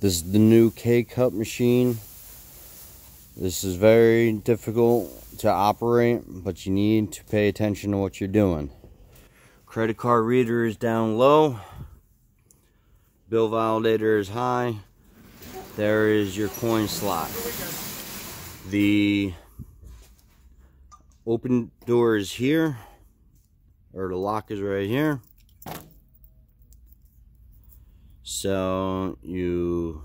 This is the new K-Cup machine. This is very difficult to operate, but you need to pay attention to what you're doing. Credit card reader is down low. Bill validator is high. There is your coin slot. The open door is here, or the lock is right here. So you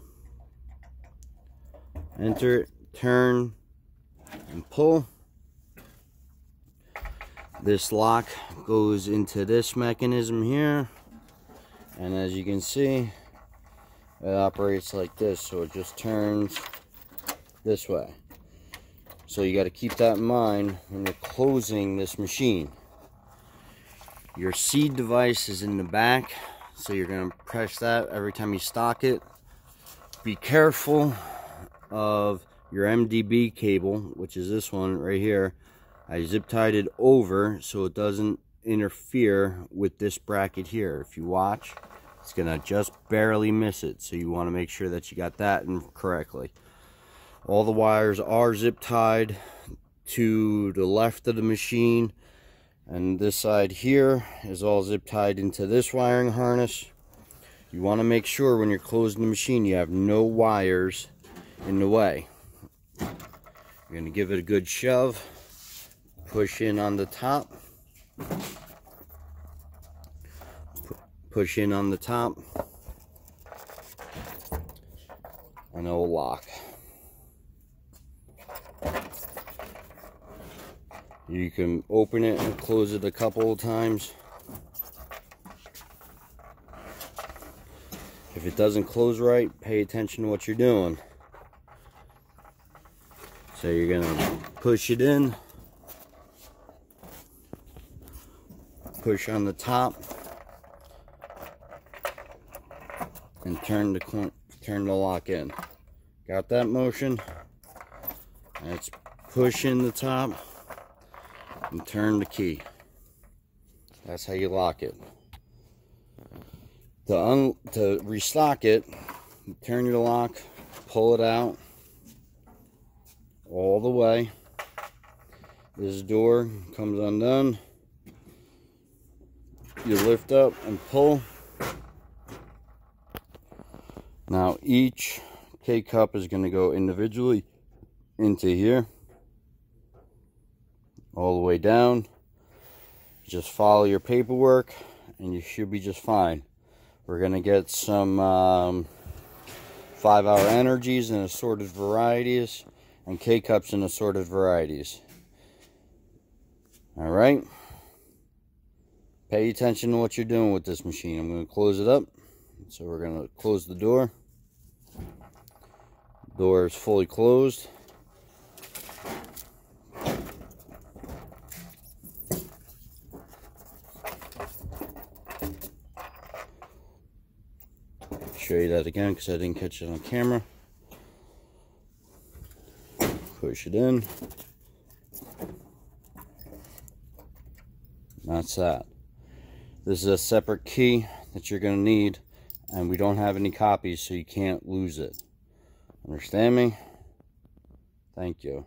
enter it, turn, and pull. This lock goes into this mechanism here, and as you can see, it operates like this, so it just turns this way. So you got to keep that in mind when you're closing this machine. Your seed device is in the back, so you're going to press that every time you stock it. Be careful of your MDB cable, which is this one right here. I zip tied it over so it doesn't interfere with this bracket here. If you watch, it's going to just barely miss it, so you want to make sure that you got that in correctly. All the wires are zip tied to the left of the machine, and this side here is all zip tied into this wiring harness. You want to make sure when you're closing the machine you have no wires in the way. You're going to give it a good shove, push in on the top, push in on the top, and it'll lock. You can open it and close it a couple of times. If it doesn't close right, pay attention to what you're doing. So you're gonna push it in, push on the top, and turn the lock in. Got that motion? Let's push in the top and turn the key. That's how you lock it. To restock it, turn your lock, pull it out all the way. This door comes undone. You lift up and pull. Now each K-cup is going to go individually into here, all the way down. Just follow your paperwork and you should be just fine. We're going to get some 5-hour energies in assorted varieties and K-cups in assorted varieties. Alright, pay attention to what you're doing with this machine. I'm going to close it up. So we're going to close the door. Door is fully closed. Show you that again because I didn't catch it on camera. Push it in. That's that. This is a separate key that you're going to need, and we don't have any copies, so you can't lose it. Understand me? Thank you.